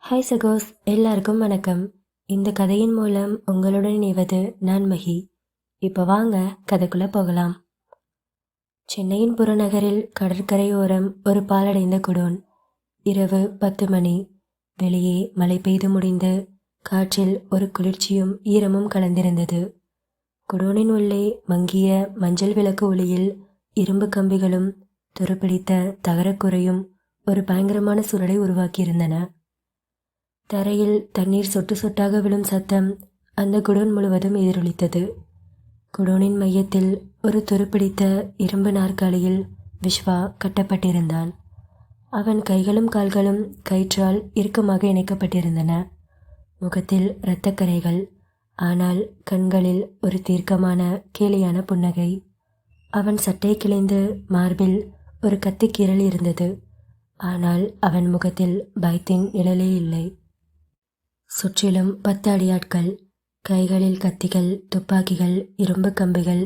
Hi சகோஸ், எல்லாருக்கும் வணக்கம். இந்த கதையின் மூலம் உங்களுடன் இணைவது நான் மகி. இப்போ வாங்க கதைக்குள்ள போகலாம். சென்னையின் புறநகரில் கடற்கரையோரம் ஒரு பாலடைந்த குடோன். இரவு 10 மணி. வெளியே மழை பெய்து முடிந்து காற்றில் ஒரு குளிர்ச்சியும் ஈரமும் கலந்திருந்தது. குடோனின் உள்ளே மங்கிய மஞ்சள் விளக்கு ஒளியில் இரும்பு கம்பிகளும் துருப்பிடித்த தகரக்குறையும் ஒரு பயங்கரமான சூழலை உருவாக்கியிருந்தன. தரையில் தண்ணீர் சொட்டு சொட்டாக விழும் சத்தம் அந்த குடோன் முழுவதும் எதிரொலித்தது. குடோனின் மையத்தில் ஒரு துருப்பிடித்த இரும்பு நாற்காலியில் விஸ்வா கட்டப்பட்டிருந்தான். அவன் கைகளும் கால்களும் கயிற்றால் இறுக்கமாக இணைக்கப்பட்டிருந்தன. முகத்தில் இரத்தக்கரைகள், ஆனால் கண்களில் ஒரு தீர்க்கமான கேலியான புன்னகை. அவன் சட்டை கிழிந்து மார்பில் ஒரு கத்திக்கீறல் இருந்தது. ஆனால் அவன் முகத்தில் பயத்தின் நிழலே இல்லை. சுற்றிலும் 10 அடியாட்கள், கைகளில் கத்திகள், துப்பாக்கிகள், இரும்பு கம்பிகள்.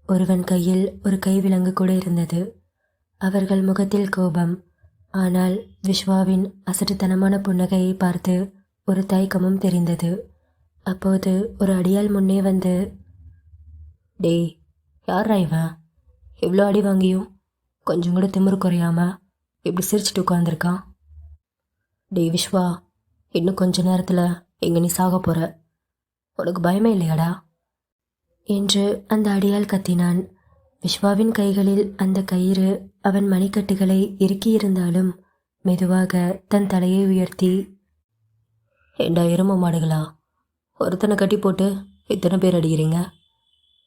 ஒருவன் கையில் ஒரு கைவிலங்கு கூட இருந்தது. அவர்கள் முகத்தில் கோபம், ஆனால் விஸ்வாவின் அசட்டுத்தனமான புன்னகையை பார்த்து ஒரு தயக்கமும் தெரிந்தது. அப்போது ஒரு அடியாள் முன்னே வந்து, டேய், யாரா இவன்? எவ்வளோ அடி வாங்கியும் கொஞ்சம் கூட திமிரு குறையாம இப்படி சிரிச்சிட்டு உட்காந்துருக்கான். டேய் விஸ்வா, இன்னும் கொஞ்ச நேரத்தில் எங்கே நீ சாக போகிற? உனக்கு பயமே இல்லையாடா என்று அந்த அடியால் கத்தினான். விஸ்வாவின் கைகளில் அந்த கயிறு அவன் மணிக்கட்டுகளை இறுக்கியிருந்தாலும் மெதுவாக தன் தலையை உயர்த்தி, ஏண்டா எரும மாடுகளா, ஒருத்தனை கட்டி போட்டு இத்தனை பேர் அடிக்கிறீங்க?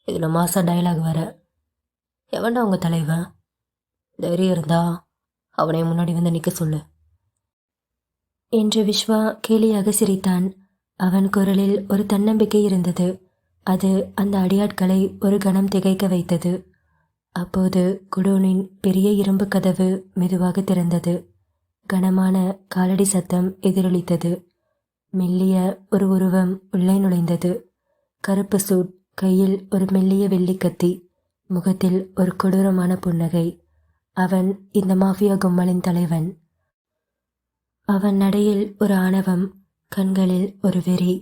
இதில் மாசா டயலாக் வேற. எவன்டா உங்கள் தலைவன்? தைரியம் இருந்தா அவனை முன்னாடி வந்து நிற்க சொல்லு என்று விஸ்வா கேலியாக சிரித்தான். அவன் குரலில் ஒரு தன்னம்பிக்கை இருந்தது. அது அந்த அடியாட்களை ஒரு கணம் திகைக்க வைத்தது. அப்போது குடோனின் பெரிய இரும்பு கதவு மெதுவாக திறந்தது. கனமான காலடி சத்தம் எதிரொலித்தது. மெல்லிய ஒரு உருவம் உள்ளே நுழைந்தது. கருப்பு சூட், கையில் ஒரு மெல்லிய வெள்ளிக்கத்தி, முகத்தில் ஒரு கொடூரமான புன்னகை. அவன் இந்த மாஃபியா கும்பலின் தலைவன். அவன் நடையில் ஒரு ஆணவம், கண்களில் ஒரு வெறி.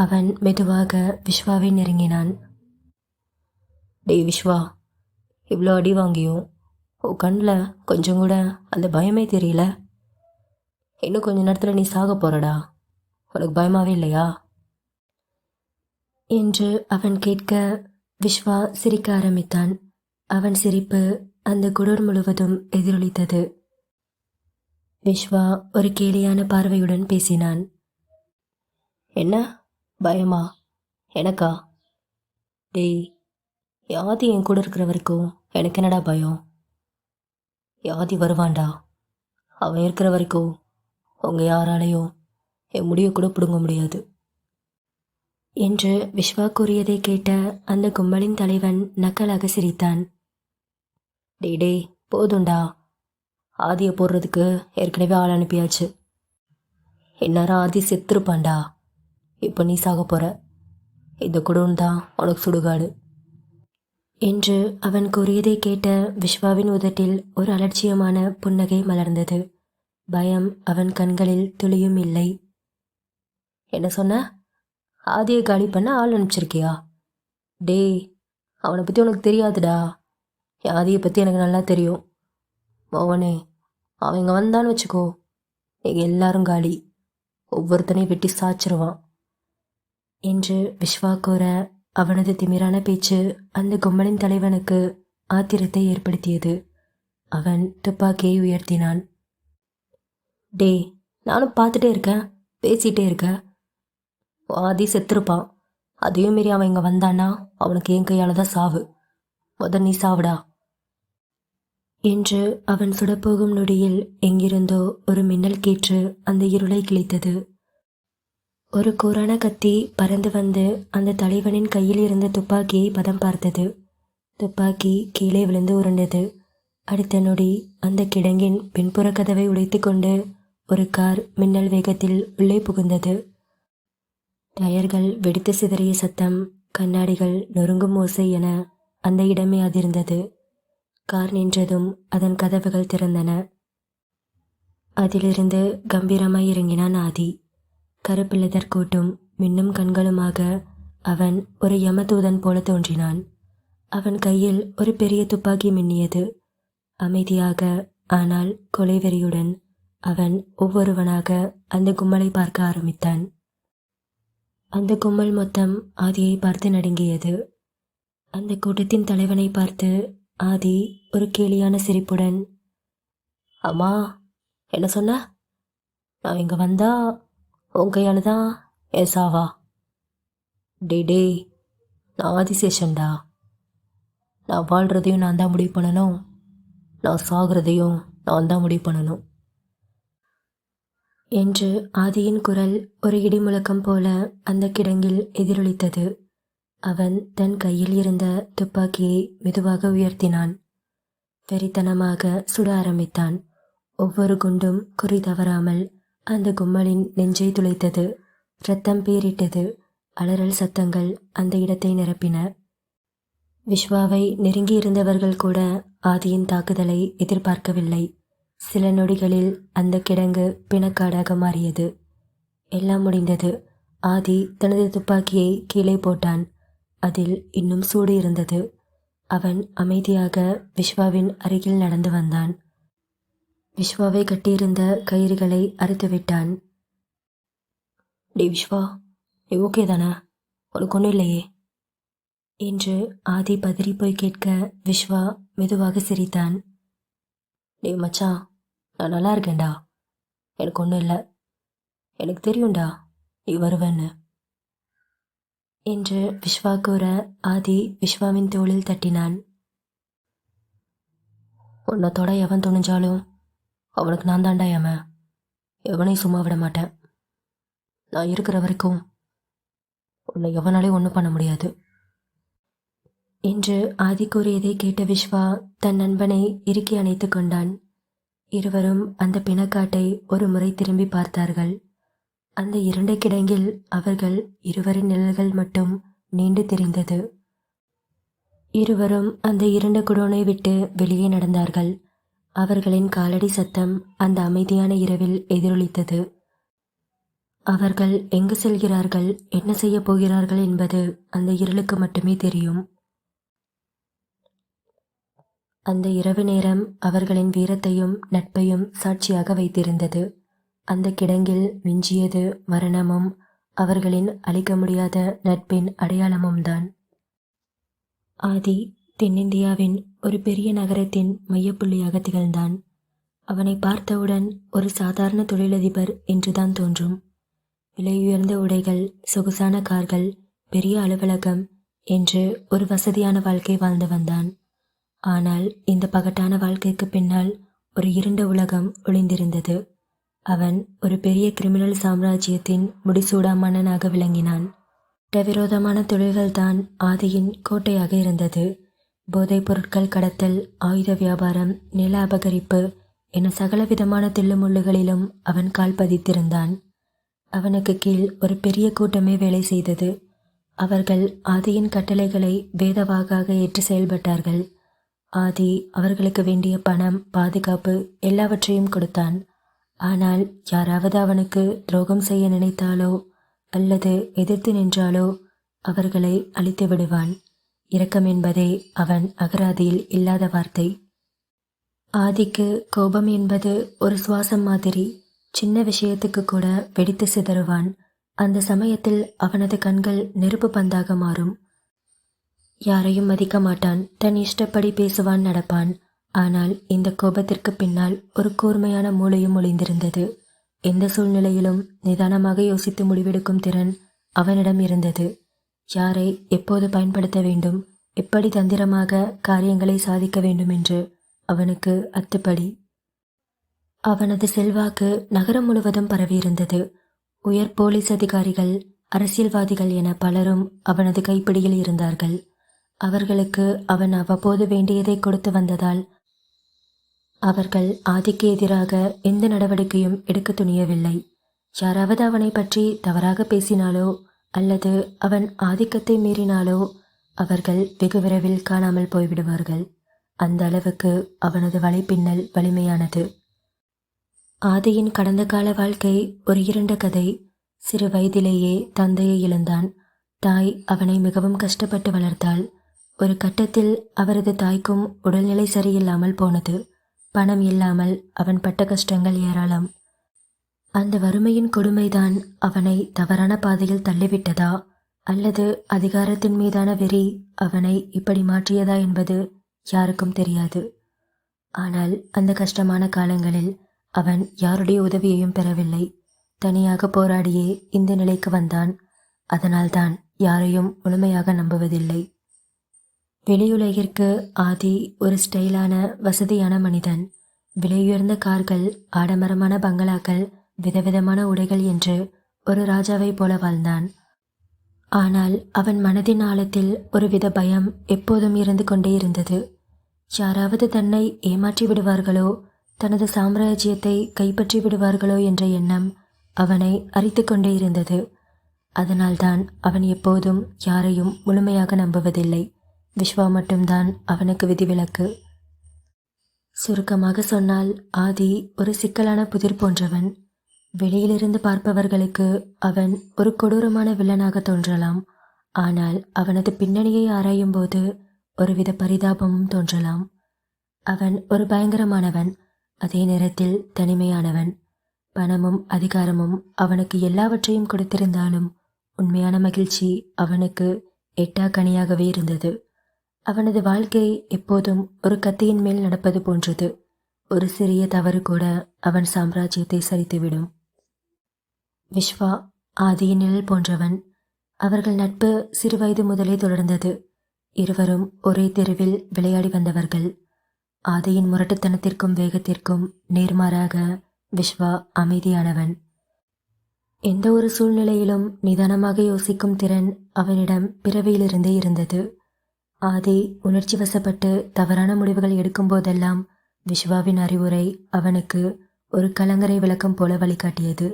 அவன் மெதுவாக விஸ்வாவை நெருங்கினான். டேய் விஸ்வா, இவ்வளோ அடி வாங்கியும் உன் கண்ணில் கொஞ்சம் கூட அந்த பயமே தெரியல. இன்னும் கொஞ்ச நேரத்தில் நீ சாக போறடா. உனக்கு பயமாவே இல்லையா என்று அவன் கேட்க விஸ்வா சிரிக்க ஆரம்பித்தான். அவன் சிரிப்பு அந்த குடோன் முழுவதும் எதிரொலித்தது. விஸ்வா ஒரு கேலியான பார்வையுடன் பேசினான். என்ன பயமா? எனக்கா? டேய், யாதி என் கூட இருக்கிற வரைக்கும் எனக்கு என்னடா பயம்? யாதி வருவான்டா. அவன் இருக்கிற வரைக்கும் உங்கள் யாராலையும் என் முடிவை கூட பிடுங்க முடியாது என்று விஸ்வா கூறியதை கேட்ட அந்த கும்பலின் தலைவன் நக்கலாக சிரித்தான். டேய் டேய், போதுண்டா. ஆதியை போடுறதுக்கு ஏற்கனவே ஆள் அனுப்பியாச்சு. இந்நேரம் ஆதி செத்துருப்பான்டா. இப்போ நீ சாக போற. இந்த குடோன் தான் உனக்கு சுடுகாடு என்று அவன் கூறியதை கேட்ட விஸ்வாவின் உதட்டில் ஒரு அலட்சியமான புன்னகை மலர்ந்தது. பயம் அவன் கண்களில் துளியும் இல்லை. என்ன சொன்ன? ஆதியை காலி பண்ண ஆள் அனுப்பிச்சிருக்கியா? டேய், அவனை பற்றி உனக்கு தெரியாதுடா. ஆதியை பற்றி எனக்கு நல்லா தெரியும். மோகனே, அவன் இங்கே வந்தான்னு வச்சுக்கோ, நீங்கள் எல்லாரும் காலி. ஒவ்வொருத்தனையும் வெட்டி சாச்சிருவான் என்று விஸ்வா கூற, அவனது திமிரான பேச்சு அந்த கும்பலின் தலைவனுக்கு ஆத்திரத்தை ஏற்படுத்தியது. அவன் துப்பாக்கியை உயர்த்தினான். டேய், நானும் பார்த்துட்டே இருக்கேன், பேசிகிட்டே இருக்கேன். ஆதி செத்துருப்பான். அதையும் மீறி அவன் இங்கே வந்தான்னா அவனுக்கு என் கையால் தான் சாவு. நீ சாவுடா என்று அவன் சுடப்போகும் நொடியில் எங்கிருந்தோ ஒரு மின்னல் கீற்று அந்த இருளை கிழித்தது. ஒரு கூரான கத்தி பறந்து வந்து அந்த தலைவனின் கையில் இருந்த துப்பாக்கியை பதம் பார்த்தது. துப்பாக்கி கீழே விழுந்து உருண்டது. அடுத்த நொடி அந்த கிடங்கின் பின்புற கதவை உடைத்து கொண்டு ஒரு கார் மின்னல் வேகத்தில் உள்ளே புகுந்தது. டயர்கள் வெடித்து சிதறிய சத்தம், கண்ணாடிகள் நொறுங்கும் ஓசை என அந்த இடமே அதிர்ந்தது. கார் நின்றதும் அதன் கதவுகள் திறந்தன. அதிலிருந்து கம்பீரமாய் இறங்கினான் ஆதி. கருப்பு லெதர் கோட்டும் மின்னும் கண்களுமாக அவன் ஒரு யமதூதன் போல தோன்றினான். அவன் கையில் ஒரு பெரிய துப்பாக்கி மின்னியது. அமைதியாக ஆனால் கொலைவெறியுடன் அவன் ஒவ்வொருவனாக அந்த கும்பலை பார்க்க ஆரம்பித்தான். அந்த கும்பல் மொத்தம் ஆதியை பார்த்து நடுங்கியது. அந்த கூட்டத்தின் தலைவனை பார்த்து ஆதி ஒரு கேலியான சிரிப்புடன், அம்மா, என்ன சொன்ன? நான் இங்கே வந்தா உன் கையால் தான் என் சாவா? டே, நான் ஆதிசேஷன்டா. நான் வாழ்கிறதையும் நான் தான் முடிவு பண்ணணும், நான் சாகிறதையும் நான் தான் முடிவு பண்ணணும் என்று ஆதியின் குரல் ஒரு இடிமுழக்கம் போல அந்த கிடங்கில் எதிரொலித்தது. அவன் தன் கையில் இருந்த துப்பாக்கியை மெதுவாக உயர்த்தினான். வெறித்தனமாக சுட ஆரம்பித்தான். ஒவ்வொரு குண்டும் குறி தவறாமல் அந்த கும்மலின் நெஞ்சை துளைத்தது. இரத்தம் பீரிட்டது. அலறல் சத்தங்கள் அந்த இடத்தை நிரப்பின. விஸ்வாவை நெருங்கியிருந்தவர்கள் கூட ஆதியின் தாக்குதலை எதிர்பார்க்கவில்லை. சில நொடிகளில் அந்த கிடங்கு பிணக்காடாக மாறியது. எல்லாம் முடிந்தது. ஆதி தனது துப்பாக்கியை கீழே போட்டான். அதில் இன்னும் சூடு இருந்தது. அவன் அமைதியாக விஸ்வாவின் அருகில் நடந்து வந்தான். விஸ்வாவை கட்டியிருந்த கயிறுகளை அறுத்துவிட்டான். டே விஸ்வா, நீ ஓகே தானே? உனக்கு ஒன்றும் இல்லையே என்று ஆதி பதறி போய் கேட்க விஸ்வா மெதுவாக சிரித்தான். டே மச்சான், நான் நல்லா இருக்கேன்டா. எனக்கு ஒன்றும் இல்லை. எனக்கு தெரியும்டா நீ வருவேன்னு என்று விஸ்வா கூற ஆதி விஸ்வாவின் தோளில் தட்டினான். உன்னை தொட எவன் துணிஞ்சாலும் அவனுக்கு நான் தாண்டா ஏமன். எவனையும் சும்மா விட மாட்டேன். நான் இருக்கிற வரைக்கும் உன்னை எவனாலையும் ஒன்றும் பண்ண முடியாது என்று ஆதி கூறியதை கேட்ட விஸ்வா தன் நண்பனை இறுக்கி அணைத்து கொண்டான். இருவரும் அந்த பிணக்காட்டை ஒரு முறை திரும்பி பார்த்தார்கள். அந்த இரண்டு கிடங்கில் அவர்கள் இருவரின் நிழல்கள் மட்டும் நீண்டு தெரிந்தது. இருவரும் அந்த இரண்டு குடோனை விட்டு வெளியே நடந்தார்கள். அவர்களின் காலடி சத்தம் அந்த அமைதியான இரவில் எதிரொலித்தது. அவர்கள் எங்கு செல்கிறார்கள், என்ன செய்ய போகிறார்கள் என்பது அந்த இருளுக்கு மட்டுமே தெரியும். அந்த இரவு நேரம் அவர்களின் வீரத்தையும் நட்பையும் சாட்சியாக வைத்திருந்தது. அந்த கிடங்கில் மிஞ்சியது மரணமும் அவர்களின் அழிக்க முடியாத நட்பின் அடையாளமும் தான். ஆதி தென்னிந்தியாவின் ஒரு பெரிய நகரத்தின் மையப்புள்ளியாக திகழ்ந்தான். அவனை பார்த்தவுடன் ஒரு சாதாரண தொழிலதிபர் என்றுதான் தோன்றும். விலையுயர்ந்த உடைகள், சொகுசான கார்கள், பெரிய அலுவலகம் என்று ஒரு வசதியான வாழ்க்கை வாழ்ந்து வந்தான். ஆனால் இந்த பகட்டான வாழ்க்கைக்கு பின்னால் ஒரு இருண்ட உலகம் ஒளிந்திருந்தது. அவன் ஒரு பெரிய கிரிமினல் சாம்ராஜ்யத்தின் முடிசூடா மன்னனாக விளங்கினான். சட்டவிரோதமான தொழில்கள்தான் ஆதியின் கோட்டையாக இருந்தது. போதைப் பொருட்கள் கடத்தல், ஆயுத வியாபாரம், நில அபகரிப்பு என சகலவிதமான தில்லுமுள்ளுகளிலும் அவன் கால் பதித்திருந்தான். அவனுக்கு கீழ் ஒரு பெரிய கூட்டமே வேலை செய்தது. அவர்கள் ஆதியின் கட்டளைகளை வேதவாகாக ஏற்று செயல்பட்டார்கள். ஆதி அவர்களுக்கு வேண்டிய பணம், பாதுகாப்பு எல்லாவற்றையும் கொடுத்தான். ஆனால் யாராவது அவனுக்கு துரோகம் செய்ய நினைத்தாலோ அல்லது எதிர்த்து நின்றாலோ அவர்களை அழித்து விடுவான். இரக்கம் என்பதே அவன் அகராதியில் இல்லாத வார்த்தை. ஆதிக்கு கோபம் என்பது ஒரு சுவாசம் மாதிரி. சின்ன விஷயத்துக்கு கூட வெடித்து சிதறுவான். அந்த சமயத்தில் அவனது கண்கள் நெருப்பு பந்தாக மாறும். யாரையும் மதிக்க மாட்டான். தன் இஷ்டப்படி பேசுவான், நடப்பான். ஆனால் இந்த கோபத்திற்கு பின்னால் ஒரு கூர்மையான மூளையும் ஒளிந்திருந்தது. எந்த சூழ்நிலையிலும் நிதானமாக யோசித்து முடிவெடுக்கும் திறன் அவனிடம் இருந்தது. யாரை எப்போது பயன்படுத்த வேண்டும், எப்படி தந்திரமாக காரியங்களை சாதிக்க வேண்டும் என்று அவனுக்கு அத்துப்படி. அவனது செல்வாக்கு நகரம் முழுவதும் பரவியிருந்தது. உயர் போலீஸ் அதிகாரிகள், அரசியல்வாதிகள் என பலரும் அவனது கைப்பிடியில் இருந்தார்கள். அவர்களுக்கு அவன் அவ்வப்போது வேண்டியதை கொடுத்து வந்ததால் அவர்கள் ஆதிக்கு எதிராக எந்த நடவடிக்கையும் எடுக்க துணியவில்லை. யாராவது அவனை பற்றி தவறாக பேசினாலோ அல்லது அவன் ஆதிக்கத்தை மீறினாலோ அவர்கள் வெகு விரைவில் காணாமல் போய்விடுவார்கள். அந்த அளவுக்கு அவனது வலைப்பின்னல் வலிமையானது. ஆதியின் கடந்த கால வாழ்க்கை ஒரு இருண்ட கதை. சிறு வயதிலேயே தந்தையை இழந்தான். தாய் அவனை மிகவும் கஷ்டப்பட்டு வளர்த்தாள். ஒரு கட்டத்தில் அவரது தாய்க்கும் உடல்நிலை சரியில்லாமல் போனது. பணம் இல்லாமல் அவன் பட்ட கஷ்டங்கள் ஏராளம். அந்த வறுமையின் கொடுமைதான் அவனை தவறான பாதையில் தள்ளிவிட்டதா, அல்லது அதிகாரத்தின் மீதான வெறி அவனை இப்படி மாற்றியதா என்பது யாருக்கும் தெரியாது. ஆனால் அந்த கஷ்டமான காலங்களில் அவன் யாருடைய உதவியையும் பெறவில்லை. தனியாக போராடியே இந்த நிலைக்கு வந்தான். அதனால்தான் யாரையும் முழுமையாக நம்புவதில்லை. வெளியுலகிற்கு ஆதி ஒரு ஸ்டைலான வசதியான மனிதன். விலையுயர்ந்த கார்கள், ஆடம்பரமான பங்களாக்கள், விதவிதமான உடைகள் என்று ஒரு ராஜாவைப் போல வாழ்ந்தான். ஆனால் அவன் மனதின் ஆழத்தில் ஒருவித பயம் எப்போதும் இருந்து கொண்டே இருந்தது. யாராவது தன்னை ஏமாற்றி விடுவார்களோ, தனது சாம்ராஜ்யத்தை கைப்பற்றி விடுவார்களோ என்ற எண்ணம் அவனை அரித்து கொண்டே இருந்தது. அதனால்தான் அவன் எப்போதும் யாரையும் முழுமையாக நம்புவதில்லை. விஸ்வா மட்டும்தான் அவனுக்கு விதிவிலக்கு. சுருக்கமாக சொன்னால், ஆதி ஒரு சிக்கலான புதிர் போன்றவன். வெளியிலிருந்து பார்ப்பவர்களுக்கு அவன் ஒரு கொடூரமான வில்லனாக தோன்றலாம். ஆனால் அவனது பின்னணியை ஆராயும் போது ஒருவித பரிதாபமும் தோன்றலாம். அவன் ஒரு பயங்கரமானவன், அதே நேரத்தில் தனிமையானவன். பணமும் அதிகாரமும் அவனுக்கு எல்லாவற்றையும் கொடுத்திருந்தாலும் உண்மையான மகிழ்ச்சி அவனுக்கு எட்டாக்கனியாகவே இருந்தது. அவனது வாழ்க்கை எப்போதும் ஒரு கத்தியின் மேல் நடப்பது போன்றது. ஒரு சிறிய தவறு கூட அவன் சாம்ராஜ்யத்தை சரித்துவிடும். விஸ்வா ஆதியின் நிழல் போன்றவன். அவர்கள் நட்பு சிறுவயது முதலே தொடர்ந்தது. இருவரும் ஒரே தெருவில் விளையாடி வந்தவர்கள். ஆதியின் முரட்டுத்தனத்திற்கும் வேகத்திற்கும் நேர்மாறாக விஸ்வா அமைதியானவன். எந்த ஒரு சூழ்நிலையிலும் நிதானமாக யோசிக்கும் திறன் அவனிடம் பிறவியிலிருந்தே இருந்தது. ஆதி உணர்ச்சி வசப்பட்டு தவறான முடிவுகள் எடுக்கும் போதெல்லாம் விஸ்வாவின் அறிவுரை அவனுக்கு ஒரு கலங்கரை விளக்கம் போல வழிகாட்டியது.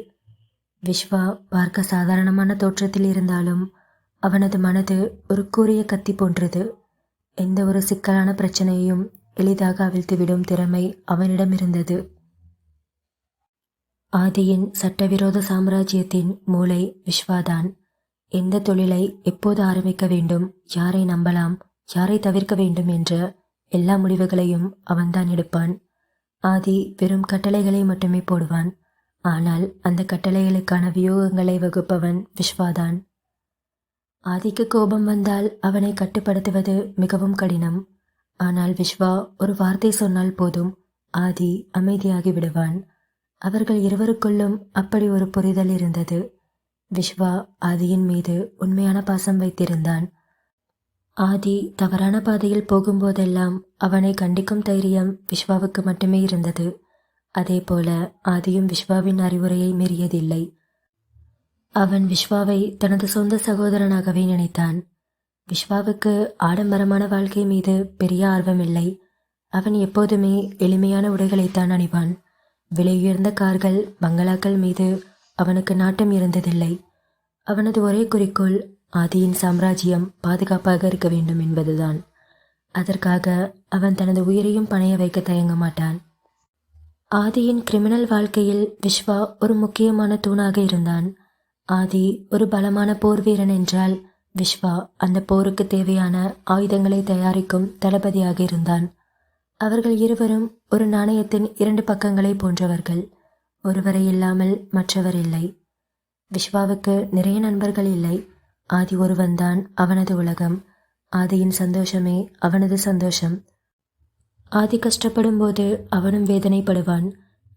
விஸ்வா பார்க்க சாதாரணமான தோற்றத்தில் இருந்தாலும் அவனது மனது ஒரு கூரிய கத்தி போன்றது. எந்த ஒரு சிக்கலான பிரச்சனையையும் எளிதாக அவிழ்த்துவிடும் திறமை அவனிடம் இருந்தது. ஆதியின் சட்டவிரோத சாம்ராஜ்யத்தின் மூளை விஸ்வாதான். எந்த தொழிலை எப்போது ஆரம்பிக்க வேண்டும், யாரை நம்பலாம், யாரை தவிர்க்க வேண்டும் என்ற எல்லா முடிவுகளையும் அவன்தான் எடுப்பான். ஆதி வெறும் கட்டளைகளை மட்டுமே போடுவான். ஆனால் அந்த கட்டளைகளுக்கான வியூகங்களை வகுப்பவன் விஸ்வாதான். ஆதிக்கு கோபம் வந்தால் அவனை கட்டுப்படுத்துவது மிகவும் கடினம். ஆனால் விஸ்வா ஒரு வார்த்தை சொன்னால் போதும், ஆதி அமைதியாகி விடுவான். அவர்கள் இருவருக்குள்ளும் அப்படி ஒரு புரிதல் இருந்தது. விஸ்வா ஆதியின் மீது உண்மையான பாசம் வைத்திருந்தான். ஆதி தவறான பாதையில் போகும்போதெல்லாம் அவனை கண்டிக்கும் தைரியம் விஸ்வாவுக்கு மட்டுமே இருந்தது. அதேபோல ஆதியும் விஸ்வாவின் அறிவுரையை மீறியதில்லை. அவன் விஸ்வாவை தனது சொந்த சகோதரனாகவே நினைத்தான். விஸ்வாவுக்கு ஆடம்பரமான வாழ்க்கை மீது பெரிய ஆர்வமில்லை. அவன் எப்போதுமே எளிமையான உடைகளைத்தான் அணிவான். விலையுயர்ந்த கார்கள், பங்களாக்கள் மீது அவனுக்கு நாட்டம் இருந்ததில்லை. அவனது ஒரே குறிக்கோள் ஆதியின் சாம்ராஜ்யம் பாதுகாப்பாக இருக்க வேண்டும் என்பதுதான். அதற்காக அவன் தனது உயிரையும் பணைய வைக்க தயங்க மாட்டான். ஆதியின் கிரிமினல் வாழ்க்கையில் விஸ்வா ஒரு முக்கியமான தூணாக இருந்தான். ஆதி ஒரு பலமான போர் வீரன் என்றால் விஸ்வா அந்த போருக்கு தேவையான ஆயுதங்களை தயாரிக்கும் தளபதியாக இருந்தான். அவர்கள் இருவரும் ஒரு நாணயத்தின் இரண்டு பக்கங்களை போன்றவர்கள். ஒருவரை இல்லாமல் மற்றவர் இல்லை. விஸ்வாவுக்கு நிறைய நண்பர்கள் இல்லை. ஆதி ஒருவன்தான் அவனது உலகம். ஆதியின் சந்தோஷமே அவனது சந்தோஷம். ஆதி கஷ்டப்படும் போது அவனும் வேதனைப்படுவான்.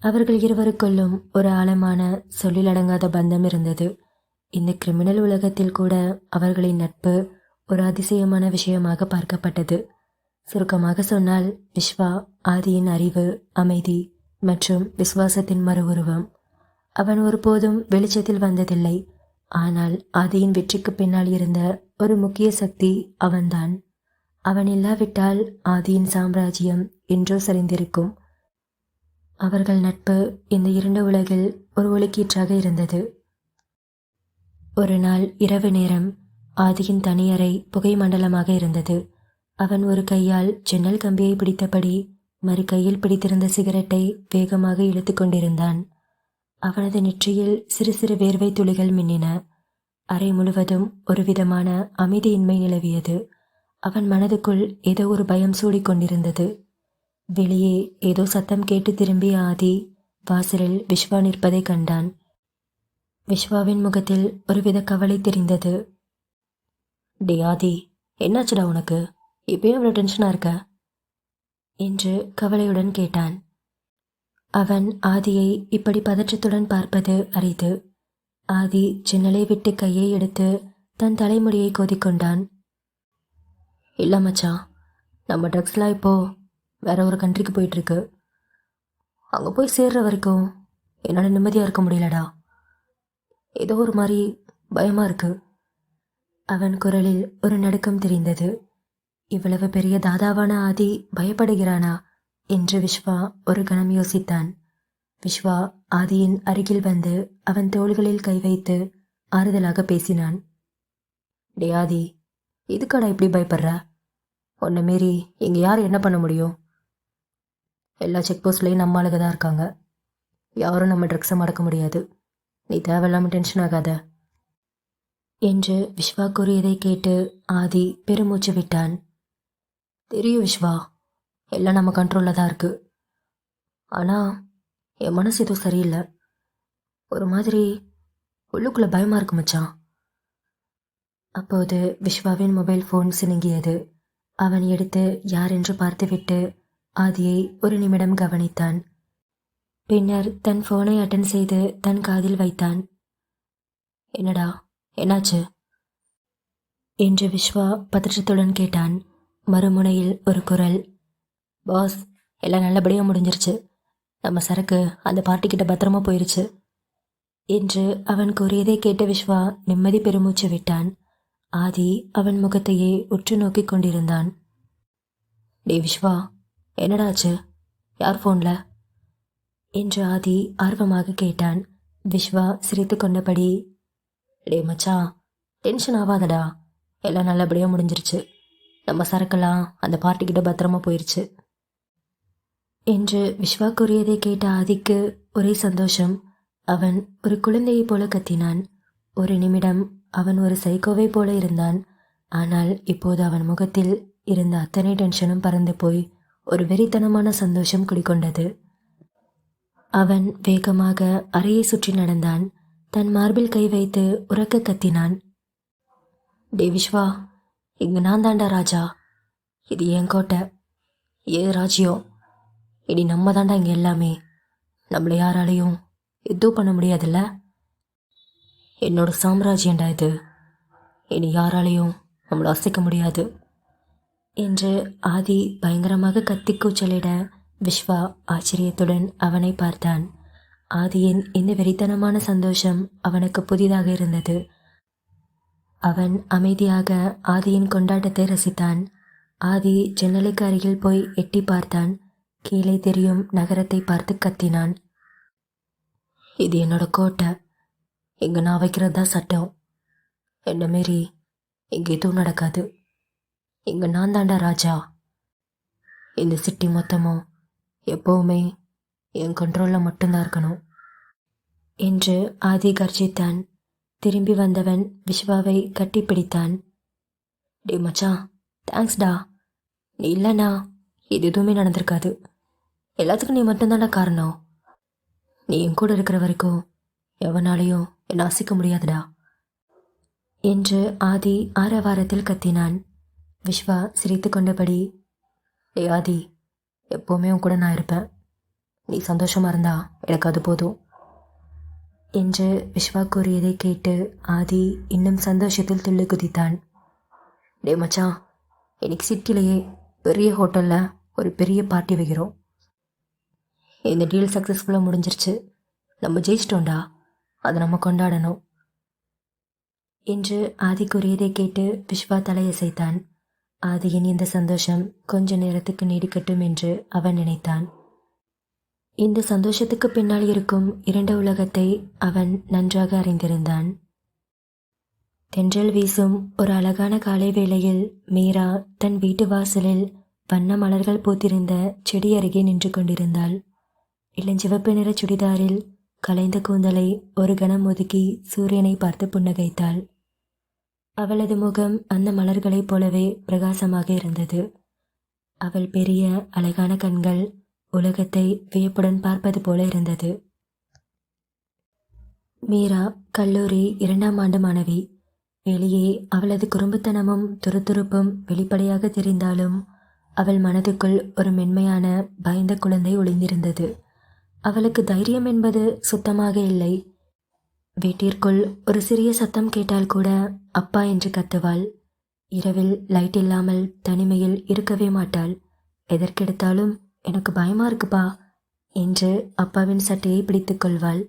அவர்கள் இருவருக்குள்ளும் ஒரு ஆழமான சொல்லிலடங்காத பந்தம் இருந்தது. இந்த கிரிமினல் உலகத்தில் கூட அவர்களின் நட்பு ஒரு அதிசயமான விஷயமாக பார்க்கப்பட்டது. சுருக்கமாக சொன்னால், விஸ்வா ஆதியின் அறிவு, அமைதி மற்றும் விசுவாசத்தின் மறு உருவம். அவன் ஒருபோதும் வெளிச்சத்தில் வந்ததில்லை. ஆனால் ஆதியின் வெற்றிக்கு பின்னால் இருந்த ஒரு முக்கிய சக்தி அவன்தான். அவன் இல்லாவிட்டால் ஆதியின் சாம்ராஜ்யம் என்றோ சரிந்திருக்கும். அவர்கள் நட்பு இந்த இருண்ட உலகில் ஒரு ஒளிக்கீற்றாக இருந்தது. ஒரு நாள் இரவு நேரம். ஆதியின் தனியறை புகை மண்டலமாக இருந்தது. அவன் ஒரு கையால் ஜன்னல் கம்பியை பிடித்தபடி மறு கையில் பிடித்திருந்த சிகரெட்டை வேகமாக இழுத்து கொண்டிருந்தான். அவனது நெற்றியில் சிறு சிறு வேர்வை துளிகள் மின்னின. அறை முழுவதும் ஒரு விதமான அமைதியின்மை நிலவியது. அவன் மனதுக்குள் ஏதோ ஒரு பயம் சூடிக்கொண்டிருந்தது. வெளியே ஏதோ சத்தம் கேட்டு திரும்பிய ஆதி வாசலில் விஸ்வா நிற்பதை கண்டான். விஸ்வாவின் முகத்தில் ஒருவித கவலை தெரிந்தது. டே ஆதி, என்னாச்சுடா உனக்கு? இப்பயும் அவ்வளோ டென்ஷனாக இருக்க என்று கவலையுடன் கேட்டான். அவன் ஆதியை இப்படி பதற்றத்துடன் பார்ப்பது அரிது. ஆதி ஜன்னலை விட்டு கையை எடுத்து தன் தலைமுடியை கோதிக்கொண்டான். இல்லை மச்சான், நம்ம ட்ரக்ஸ்லாம் இப்போது வேற ஒரு கண்ட்ரிக்கு போயிட்டுருக்கு. அங்கே போய் சேர்ற வரைக்கும் என்னால் நிம்மதியாக இருக்க முடியலடா. ஏதோ ஒரு மாதிரி பயமாக இருக்கு. அவன் குரலில் ஒரு நடுக்கம் தெரிந்தது. இவ்வளவு பெரிய தாதாவான ஆதி பயப்படுகிறானா என்று விஸ்வா ஒரு கணம் யோசித்தான். விஸ்வா ஆதியின் அருகில் வந்து அவன் தோள்களில் கை வைத்து ஆறுதலாக பேசினான். டே ஆதி, இதுக்காடா இப்படி பயப்படுற? உன்னை மீறி இங்கே யார் என்ன பண்ண முடியும்? எல்லா செக் போஸ்ட்லேயும் நம்ம ஆளுக தான் இருக்காங்க. யாரும் நம்ம ட்ரக்ஸை மடக்க முடியாது. நீ தேவையில்லாமல் டென்ஷன் ஆகாத என்று விஸ்வா கூறியதை கேட்டு ஆதி பெருமூச்சு விட்டான். தெரியும் விஸ்வா, எல்லாம் நம்ம கண்ட்ரோலில் தான் இருக்கு. ஆனால் என் மனசு எதுவும் சரியில்லை. ஒரு மாதிரி உள்ளுக்குள்ளே பயமாக இருக்கு மச்சான். அப்போது விஸ்வாவின் மொபைல் ஃபோன் சினுங்கியது. அவன் எடுத்து யார் என்று பார்த்துவிட்டு ஆதியை ஒரு நிமிடம் கவனித்தான். பின்னர் தன் ஃபோனை அட்டன் செய்து தன் காதில் வைத்தான். என்னடா, என்னாச்சு என்று விஸ்வா பதற்றத்துடன் கேட்டான். மறுமுனையில் ஒரு குரல். பாஸ், எல்லாம் நல்லபடியாக முடிஞ்சிருச்சு. நம்ம சரக்கு அந்த பார்ட்டிக்கிட்ட பத்திரமா போயிருச்சு என்று அவன் கூறியதை கேட்ட விஸ்வா நிம்மதி பெருமூச்சு விட்டான். ஆதி அவன் முகத்தையே உற்று நோக்கி கொண்டிருந்தான். டே விஸ்வா, என்னடாச்சு? யார் ஃபோனில் என்று ஆதி ஆர்வமாக கேட்டான். விஸ்வா சிரித்து கொண்டபடி, டே மச்சான், டென்ஷன் ஆகாதடா. எல்லாம் நல்லபடியாக முடிஞ்சிருச்சு. நம்ம சரக்கெல்லாம் அந்த பார்ட்டிக்கிட்ட பத்திரமா போயிருச்சு என்று விஸ்வா கூறியதை கேட்ட ஆதிக்கு ஒரே சந்தோஷம். அவன் ஒரு குழந்தையைப் போல கத்தினான். ஒரு நிமிடம் அவன் ஒரு சைக்கோவை போல இருந்தான். ஆனால் இப்போது அவன் முகத்தில் இருந்த அத்தனை டென்ஷனும் பறந்து போய் ஒரு வெறித்தனமான சந்தோஷம் குடிக்கொண்டது. அவன் வேகமாக அறையை சுற்றி நடந்தான். தன் மார்பில் கை வைத்து உரக்க கத்தினான். டே விஸ்வா, இங்கு நான் தாண்டா ராஜா. இது என் கோட்டை, ஏ ராஜ்யம். இனி நம்ம தாண்டா இங்கே எல்லாமே. நம்மளை யாராலையும் எதுவும் பண்ண முடியாதுல்ல. என்னோட சாம்ராஜ்யண்டா இது. இனி யாராலையும் நம்மளை அசைக்க முடியாது என்று ஆதி பயங்கரமாக கத்தி கூச்சலிட விஸ்வா ஆச்சரியத்துடன் அவனை பார்த்தான். ஆதியின் இந்த வெறித்தனமான சந்தோஷம் அவனுக்கு புதிதாக இருந்தது. அவன் அமைதியாக ஆதியின் கொண்டாட்டத்தை ரசித்தான். ஆதி ஜன்னலுக்கு அருகில் போய் எட்டி பார்த்தான். கீழே தெரியும் நகரத்தை பார்த்து கத்தினான். இது என்னோட கோட்டை. இங்கே நான் வைக்கிறது தான் சட்டம். என்னை மீறி இங்கே எதுவும் நடக்காது. இங்கே நான் தாண்டா ராஜா. இந்த சிட்டி மொத்தமும் எப்போவுமே என் கண்ட்ரோலில் மட்டும்தான் இருக்கணும் என்று ஆதி கர்ஜித்தான். திரும்பி வந்தவன் விஸ்வாவை கட்டிப்பிடித்தான். டே மச்சான், தேங்க்ஸ்டா. நீ இல்லைண்ணா இது எதுவுமே நடந்திருக்காது. எல்லாத்துக்கும் நீ மட்டும்தான்டா காரணம். நீ என் கூட இருக்கிற வரைக்கும் எவனாலையும் என்னை அசைக்க முடியாதுடா என்று ஆதி ஆரவாரத்தில் கத்தினான். விஸ்வா சிரித்து கொண்டபடி, டே ஆதி, எப்போவுமே உன் கூட நான் இருப்பேன். நீ சந்தோஷமாக இருந்தா எனக்கு அது போதும் என்று விஸ்வா கூறியதை கேட்டு ஆதி இன்னும் சந்தோஷத்தில் துள்ளி குதித்தான். டே மச்சான், இன்னைக்கு சிட்டிலேயே பெரிய ஹோட்டலில் ஒரு பெரிய பார்ட்டி வைக்கிறோம். இந்த டீல் சக்ஸஸ்ஃபுல்லாக முடிஞ்சிருச்சு. நம்ம ஜெயிச்சிட்டோண்டா. அதை நம்ம கொண்டாடணும் என்று ஆதி கூறியதை கேட்டு விஸ்வா தலையசைத்தான். ஆதியின் இந்த சந்தோஷம் கொஞ்ச நேரத்துக்கு நீடிக்கட்டும் என்று அவன் நினைத்தான். இந்த சந்தோஷத்துக்கு பின்னால் இருக்கும் இரண்டு உலகத்தை அவன் நன்றாக அறிந்திருந்தான். தென்றல் வீசும் ஒரு அழகான காலை வேளையில் மீரா தன் வீட்டு வாசலில் வண்ண மலர்கள் பூத்திருந்த செடி அருகே நின்று கொண்டிருந்தாள். இளஞ்சிவப்பு நிற சுடிதாரில் கலைந்த கூந்தலை ஒரு கணம் ஒதுக்கி சூரியனை பார்த்து புன்னகைத்தாள். அவளது முகம் அந்த மலர்களைப் போலவே பிரகாசமாக இருந்தது. அவள் பெரிய அழகான கண்கள் உலகத்தை வியப்புடன் பார்ப்பது போல இருந்தது. மீரா கல்லூரி 2ஆம் ஆண்டு மாணவி. வெளியே அவளது குறும்புத்தனமும் துருதுருப்பும் வெளிப்படையாக தெரிந்தாலும் அவள் மனதுக்குள் ஒரு மென்மையான பயந்த குழந்தை ஒளிந்திருந்தது. அவளுக்கு தைரியம் என்பது சுத்தமாக இல்லை. வீட்டிற்குள் ஒரு சிறிய சத்தம் கேட்டால் கூட அப்பா என்று கத்துவாள். இரவில் லைட் இல்லாமல் தனிமையில் இருக்கவே மாட்டாள். எதற்கெடுத்தாலும் எனக்கு பயமா இருக்குப்பா என்று அப்பாவின் சட்டையை பிடித்துக் கொள்வாள்.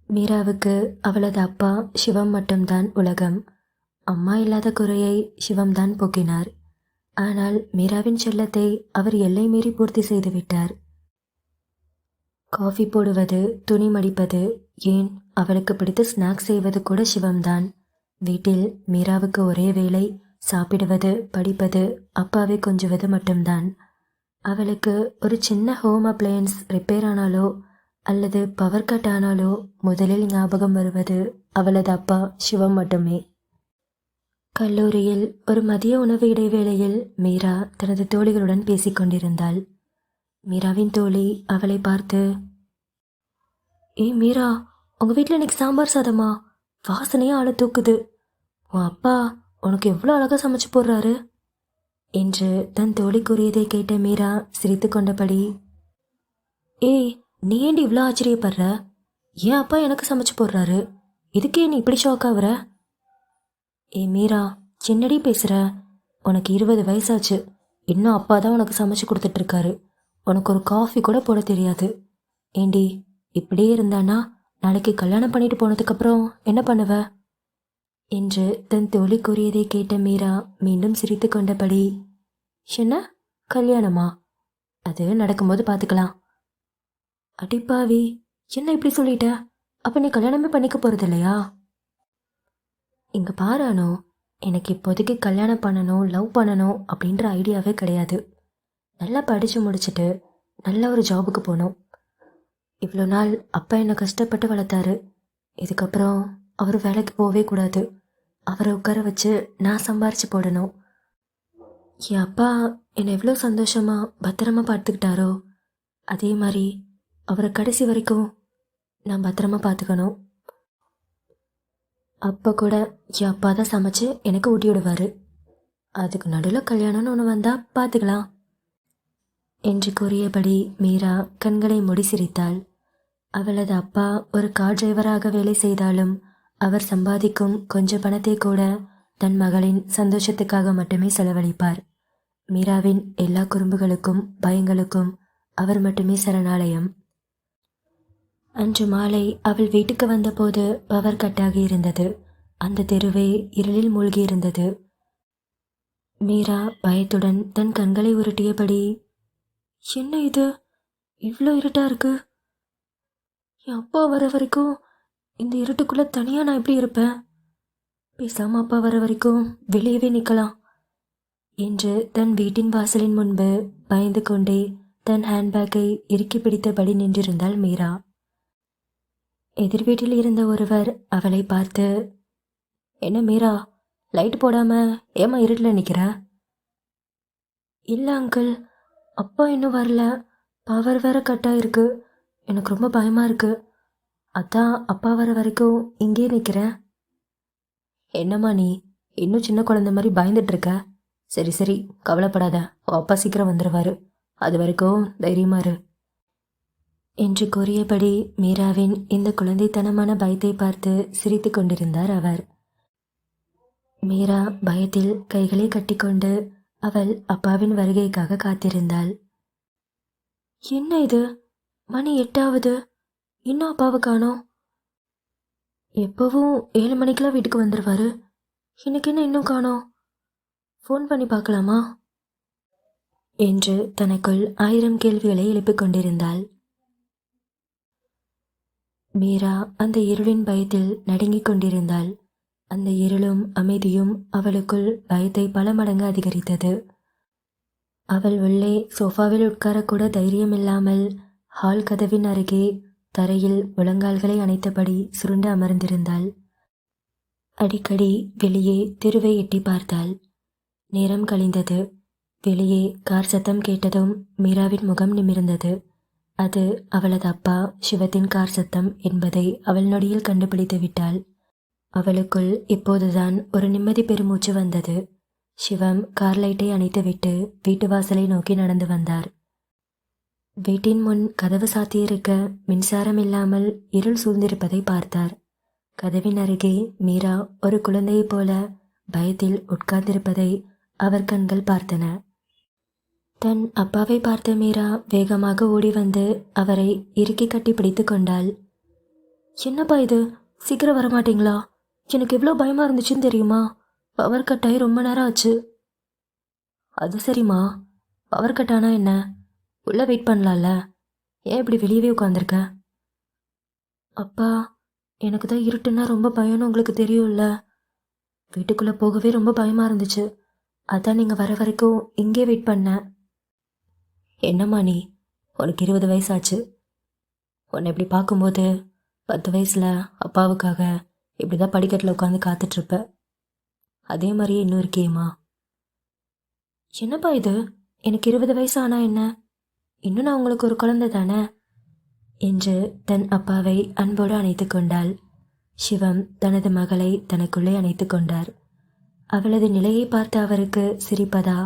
மீராவுக்கு அவளது அப்பா சிவம் மட்டும்தான் உலகம். அம்மா இல்லாத குறையை சிவம்தான் போக்கினார். ஆனால் மீராவின் செல்லத்தை அவர் எல்லை மீறி பூர்த்தி செய்துவிட்டார். காஃபி போடுவது, துணி மடிப்பது, ஏன் அவளுக்கு பிடித்த ஸ்நாக்ஸ் செய்வது கூட சிவம்தான். வீட்டில் மீராவுக்கு ஒரே வேலை சாப்பிடுவது, படிப்பது, அப்பாவை கொஞ்சுவது மட்டும்தான். அவளுக்கு ஒரு சின்ன ஹோம் அப்ளையன்ஸ் ரிப்பேர் ஆனாலோ அல்லது பவர் கட் ஆனாலோ முதலில் ஞாபகம் வருவது அவளது அப்பா சிவம் மட்டுமே. கல்லூரியில் ஒரு மதிய உணவு இடைவேளையில் மீரா தனது தோழிகளுடன் பேசிக்கொண்டிருந்தாள். மீராவின் தோழி அவளை பார்த்து, மீரா, உங்க வீட்டில் இன்னைக்கு சாம்பார் சாதமா? வாசனையே ஆளை தூக்குது. உன் அப்பா உனக்கு எவ்வளோ அழகாக சமைச்சு போடுறாரு என்று தன் தோழி கூறியதை கேட்ட மீரா சிரித்து கொண்டபடி, நீ ஏண்டி இவ்வளோ ஆச்சரியப்படுற? ஏன் அப்பா எனக்கு சமைச்சு போடுறாரு, இதுக்கே நீ இப்படி ஷாக் ஆகுற? மீரா, சின்னடி பேசுகிற? உனக்கு 20 வயசாச்சு, இன்னும் அப்பா தான் உனக்கு சமைச்சு கொடுத்துட்ருக்காரு. உனக்கு ஒரு காஃபி கூட போட தெரியாது. ஏண்டி இப்படியே இருந்தானா நாளைக்கு கல்யாணம் பண்ணிட்டு போனதுக்கப்புறம் என்ன பண்ணுவ என்று தன் தோழி கூறியதை கேட்ட மீரா மீண்டும் சிரித்து கொண்டபடி, என்ன கல்யாணமா? அது நடக்கும்போது பார்த்துக்கலாம். அடிப்பாவி, என்ன இப்படி சொல்லிட்ட? அப்போ நீ கல்யாணமே பண்ணிக்க போகிறது இல்லையா? இங்கே பாரானோ, எனக்கு இப்போதைக்கு கல்யாணம் பண்ணணும், லவ் பண்ணணும் அப்படின்ற ஐடியாவே கிடையாது. நல்லா படித்து முடிச்சுட்டு நல்ல ஒரு ஜாபுக்கு போகணும். இவ்வளோ நாள் அப்பா என்னை கஷ்டப்பட்டு வளர்த்தாரு. இதுக்கப்புறம் அவர் வேலைக்கு போகவே கூடாது. அவரை உட்கார வச்சு நான் சம்பாரித்து போடணும். என் அப்பா என்னை எவ்வளோ சந்தோஷமாக பத்திரமா பார்த்துக்கிட்டாரோ அதே மாதிரி அவரை கடைசி வரைக்கும் நான் பத்திரமா பார்த்துக்கணும். அப்போ கூட என் அப்பா தான் சமைச்சு எனக்கு ஊட்டி விடுவார். அதுக்கு நடுவில் கல்யாணம்னு ஒன்று வந்தால் பார்த்துக்கலாம் என்று கூறியபடி மீரா கண்களை மூடி சிரித்தாள். அவளது அப்பா ஒரு கார் டிரைவராக வேலை செய்தாலும் அவர் சம்பாதிக்கும் கொஞ்சம் பணத்தை கூட தன் மகளின் சந்தோஷத்துக்காக மட்டுமே செலவழிப்பார். மீராவின் எல்லா குறும்புகளுக்கும் பயங்களுக்கும் அவர் மட்டுமே சரணாலயம். அன்று மாலை அவள் வீட்டுக்கு வந்தபோது பவர் கட்டாகி இருந்தது. அந்த தெருவே இருளில் மூழ்கியிருந்தது. மீரா பயத்துடன் தன் கண்களை உருட்டியபடி, என்ன இது, இவ்வளோ இருட்டா இருக்கு? என் அப்பா வர வரைக்கும் இந்த இருட்டுக்குள்ளே தனியாக நான் எப்படி இருப்பேன்? பேசாம அப்பா வர வரைக்கும் வெளியவே நிற்கலாம் என்று தன் வீட்டின் வாசலின் முன்பு பயந்து கொண்டே தன் ஹேண்ட்பேக்கை இறுக்கி பிடித்தபடி நின்றிருந்தாள் மீரா. எதிர் வீட்டில் இருந்த ஒருவர் அவளை பார்த்து, என்ன மீரா, லைட் போடாம ஏமா இருட்டில் நிற்கிற? இல்லை அங்கிள், அப்பா இன்னும் வரல, பவர் வேற கட்டாக இருக்கு, எனக்கு ரொம்ப பயமாக இருக்கு, அதான் அப்பா வர வரைக்கும் இங்கே நிற்கிறேன். என்னம்மா நீ இன்னும் சின்ன குழந்தை மாதிரி பயந்துட்டுருக்க? சரி சரி, கவலைப்படாத, அப்பா சீக்கிரம் வந்துடுவார், அது வரைக்கும் தைரியமா இரு என்று கூறியபடி மீராவின் இந்த குழந்தைத்தனமான பயத்தை பார்த்து சிரித்து கொண்டிருந்தார் அவர். மீரா பயத்தில் கைகளை கட்டிக்கொண்டு அவள் அப்பாவின் வருகைக்காக காத்திருந்தாள். என்ன இது, மணி 8ஆவது, இன்னும் அப்பாவை காணோம். எப்பவும் 7 மணிக்கெல்லாம் வீட்டுக்கு வந்துடுவாரு, இன்னைக்கு என்ன இன்னும் காணோம்? ஃபோன் பண்ணி பார்க்கலாமா என்று தனக்குள் 1000 கேள்விகளை எழுப்பிக் கொண்டிருந்தாள். மீரா அந்த இருளின் பயத்தில் நடுங்கிக் கொண்டிருந்தாள். அந்த இருளும் அமைதியும் அவளுக்குள் பயத்தை பல மடங்கு அதிகரித்தது. அவள் உள்ளே சோஃபாவில் உட்காரக்கூட தைரியமில்லாமல் ஹால் கதவின் அருகே தரையில் முழங்கால்களை அணைத்தபடி சுருண்டு அமர்ந்திருந்தாள். அடிக்கடி வெளியே தெருவை எட்டி பார்த்தாள். நேரம் கழிந்தது. வெளியே கார் சத்தம் கேட்டதும் மீராவின் முகம் நிமிர்ந்தது. அது அவளது அப்பா சிவத்தின் கார் சத்தம் என்பதை அவள் நொடியில் கண்டுபிடித்து விட்டாள். அவளுக்குள் இப்போதுதான் ஒரு நிம்மதி பெருமூச்சு வந்தது. சிவம் கார் லைட்டை அணைத்துவிட்டு வீட்டு வாசலை நோக்கி நடந்து வந்தார். வீட்டின் முன் கதவு சாத்தியிருக்க மின்சாரம் இல்லாமல் இருள் சூழ்ந்திருப்பதை பார்த்தார். கதவின் அருகே மீரா ஒரு குழந்தையைப் போல பயத்தில் உட்கார்ந்திருப்பதை அவர் கண்கள் பார்த்தன. தன் அப்பாவை பார்த்த மீரா வேகமாக ஓடி வந்து அவரை இறுக்கி கட்டி பிடித்து கொண்டாள். என்னப்பா இது, சீக்கிரம் வரமாட்டீங்களா? எனக்கு எவ்வளோ பயமா இருந்துச்சுன்னு தெரியுமா? பவர் கட் ஆகி ரொம்ப நேரம் ஆச்சு. அது சரிம்மா, பவர் கட் ஆனா என்ன, உள்ள வெயிட் பண்ணலாம்ல, ஏன் இப்படி வெளியவே உட்காந்துருக்க? அப்பா, எனக்கு தான் இருட்டுன்னா ரொம்ப பயம்னு உங்களுக்கு தெரியும்ல. வீட்டுக்குள்ளே போகவே ரொம்ப பயமாக இருந்துச்சு. அதான் நீங்கள் வர வரைக்கும் இங்கே வெயிட் பண்ணேன். என்னம்மா நீ, உனக்கு 20 வயசாச்சு. உன்னை இப்படி பார்க்கும்போது 10 வயசில் அப்பாவுக்காக இப்படி தான் படிக்கட்டில் உட்காந்து காத்துட்ருப்ப. அதே மாதிரியே இன்னும் இருக்கியேம்மா. என்னப்பா இது, எனக்கு 20 வயசு ஆனா என்ன, இன்னும் நான் உங்களுக்கு ஒரு குழந்தை தானே என்று தன் அப்பாவை அன்போடு அணைத்து கொண்டாள். சிவம் தனது மகளை தனக்குள்ளே அணைத்து கொண்டார். அவளது நிலையை பார்த்து அவருக்கு சிரிப்பதா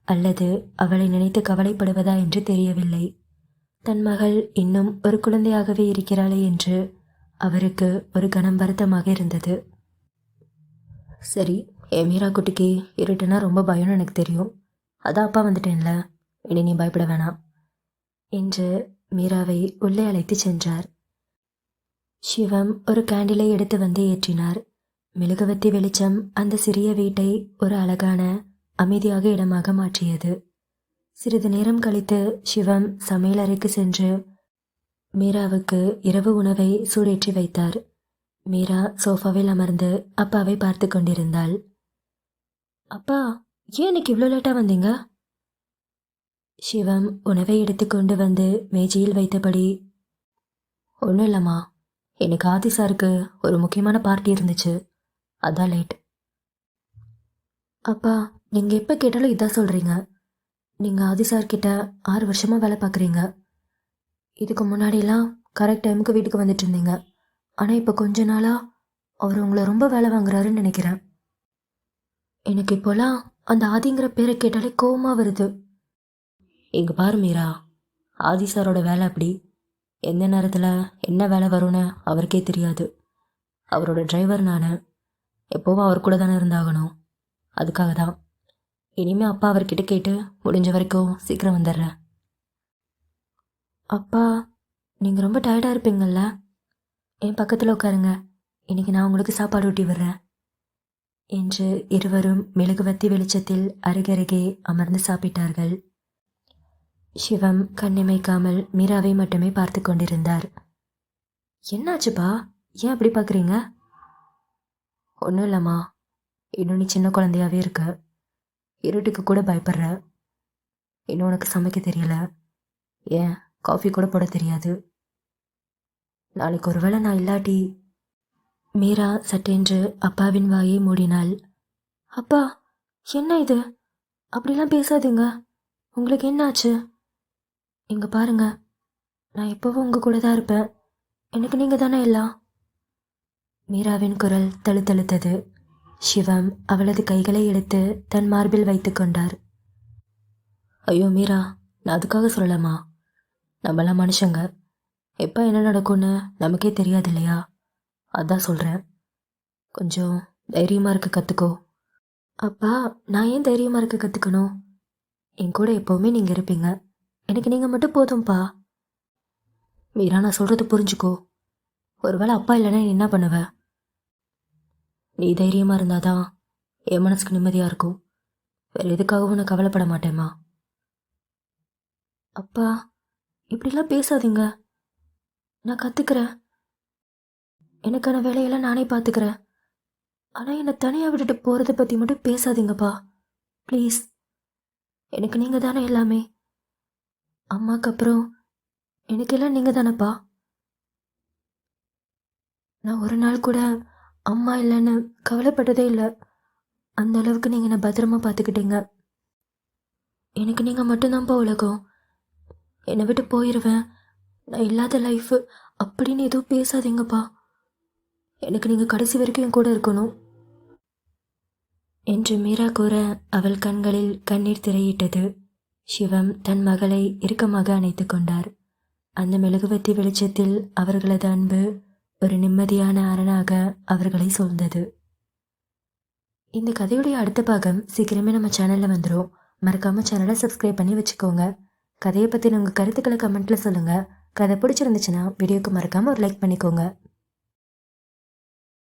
அல்லது அவளை நினைத்து கவலைப்படுவதா என்று தெரியவில்லை. தன் மகள் இன்னும் ஒரு குழந்தையாகவே இருக்கிறாளே என்று அவருக்கு ஒரு கணம் வருத்தமாக இருந்தது. சரி, என் மீரா குட்டிக்கு இருட்டுனா ரொம்ப பயம்னு எனக்கு தெரியும். அதான் அப்பா வந்துட்டேன்ல, இனி நீ பயப்பட வேணாம் என்று மீராவை உள்ளே அழைத்து சென்றார். சிவம் ஒரு கேண்டிலை எடுத்து வந்து ஏற்றினார். மெழுகுவத்தி வெளிச்சம் அந்த சிறிய வீட்டை ஒரு அழகான அமைதியாக இடமாக மாற்றியது. சிறிது நேரம் கழித்து சிவம் சமையலறைக்கு சென்று மீராவுக்கு இரவு உணவை சூடேற்றி வைத்தார். மீரா சோஃபாவில் அமர்ந்து அப்பாவை பார்த்து கொண்டிருந்தாள். அப்பா, ஏன் இன்னைக்கு இவ்வளோ லேட்டாக வந்தீங்க? சிவம் உணவை எடுத்துக்கொண்டு வந்து மேஜையில் வைத்தபடி, ஒன்றும் இல்லைம்மா, எனக்கு ஆதி சாருக்கு ஒரு முக்கியமான பார்ட்டி இருந்துச்சு, அதான் லேட். அப்பா, நீங்கள் எப்போ கேட்டாலும் இதான் சொல்கிறீங்க. நீங்கள் ஆதி சார்கிட்ட 6 வருஷமாக வேலை பார்க்குறீங்க. இதுக்கு முன்னாடிலாம் கரெக்ட் டைமுக்கு வீட்டுக்கு வந்துட்டு இருந்தீங்க. ஆனால் இப்போ கொஞ்ச நாளாக அவர் உங்களை ரொம்ப வேலை வாங்குறாருன்னு நினைக்கிறேன். எனக்கு இப்போலாம் அந்த ஆதிங்கிற பேரை கேட்டாலே கோவமாக வருது. இங்கே பாரு மீரா, ஆதி சாரோட வேலை அப்படி. எந்த நேரத்தில் என்ன வேலை வரும்னு அவருக்கே தெரியாது. அவரோட டிரைவர் நான், எப்போவும் அவர் கூட தானே இருந்தாகணும். அதுக்காக தான் இனிமேல் அப்பா அவர்கிட்ட கேட்டு முடிஞ்ச வரைக்கும் சீக்கிரம் வந்துடுறேன். அப்பா, நீங்கள் ரொம்ப டயர்டாக இருப்பீங்கள்ல, என் பக்கத்தில் உட்காருங்க, இன்னைக்கு நான் உங்களுக்கு சாப்பாடு ஊட்டி விடுறேன் என்று இருவரும் மெழுகுவத்தி வெளிச்சத்தில் அருகருகே அமர்ந்து சாப்பிட்டார்கள். சிவம் கண்ணிமைக்காமல் மீராவை மட்டுமே பார்த்து கொண்டிருந்தார். என்னாச்சுப்பா, ஏன் அப்படி பார்க்குறீங்க? ஒன்றும் இல்லைம்மா, இன்னும் நீ சின்ன குழந்தையாவே இருக்க, இருட்டுக்கு கூட பயப்படுற, இன்னும் உனக்கு சமைக்க தெரியல, ஏன் காஃபி கூட போட தெரியாது. நாளைக்கு ஒருவேளை நான் இல்லாட்டி. மீரா சட்டென்று அப்பாவின் வாயை மூடினாள். அப்பா, என்ன இது, அப்படிலாம் பேசாதீங்க, உங்களுக்கு என்னாச்சு? இங்கே பாருங்க, நான் எப்போவும் உங்கள் கூட தான் இருப்பேன், எனக்கு நீங்கள் தானே எல்லாம். மீராவின் குரல் தழுத்தழுத்தது. சிவம் அவளது கைகளை எடுத்து தன் மார்பில் வைத்து கொண்டார். ஐயோ மீரா, நான் அதுக்காக சொல்லலாமா, நம்மளாம் மனுஷங்க, எப்போ என்ன நடக்கும்னு நமக்கே தெரியாது இல்லையா? அதான் சொல்கிறேன், கொஞ்சம் தைரியமாக இருக்க கற்றுக்கோ. அப்பா, நான் ஏன் தைரியமாக இருக்க கற்றுக்கணும்? என் கூட எப்போவுமே நீங்கள் இருப்பீங்க, எனக்கு நீங்கள் மட்டும் போதும்ப்பா. மீரா, நான் சொல்கிறது புரிஞ்சுக்கோ. ஒருவேளை அப்பா இல்லைன்னா நீ என்ன பண்ணுவ? நீ தைரியமாக இருந்தாதான் என் மனசுக்கு நிம்மதியாக இருக்கும். வேறு எதுக்காகவும் நான் கவலைப்பட மாட்டேம்மா. அப்பா, இப்படிலாம் பேசாதீங்க, நான் கற்றுக்கிறேன், எனக்கான வேலையெல்லாம் நானே பார்த்துக்கிறேன். ஆனால் என்னை தனியாக விட்டுட்டு போகிறத பற்றி மட்டும் பேசாதீங்கப்பா, ப்ளீஸ். எனக்கு நீங்கள் தானே எல்லாமே. அம்மாக்கு அப்புறம் எனக்கு எல்லாம் நீங்கள் தானேப்பா. நான் ஒரு நாள் கூட அம்மா இல்லைன்னு கவலைப்பட்டதே இல்லை. அந்த அளவுக்கு நீங்கள் என்னை பத்திரமா பார்த்துக்கிட்டீங்க. எனக்கு நீங்கள் மட்டும்தான்ப்பா உலகம். என்னை விட்டு போயிடுவேன், நான் இல்லாத லைஃபு அப்படின்னு எதுவும் பேசாதீங்கப்பா. எனக்கு நீங்கள் கடைசி வரைக்கும் என் கூட இருக்கணும் என்று மீரா கூற அவள் கண்களில் கண்ணீர் திரையிட்டது. சிவம் தன் மகளை இறுக்கமாக அணைத்து கொண்டார். அந்த மெழுகுவர்த்தி வெளிச்சத்தில் அவர்களது அன்பு ஒரு நிம்மதியான அரணாக அவர்களை சூழ்ந்தது. இந்த கதையுடைய அடுத்த பாகம் சீக்கிரமே நம்ம சேனலில் வந்துடும். மறக்காமல் சேனலை சப்ஸ்கிரைப் பண்ணி வச்சுக்கோங்க. கதையை பற்றின உங்கள் கருத்துக்களை கமெண்ட்டில் சொல்லுங்கள். கதை பிடிச்சிருந்துச்சுன்னா வீடியோக்கு மறக்காமல் ஒரு லைக் பண்ணிக்கோங்க.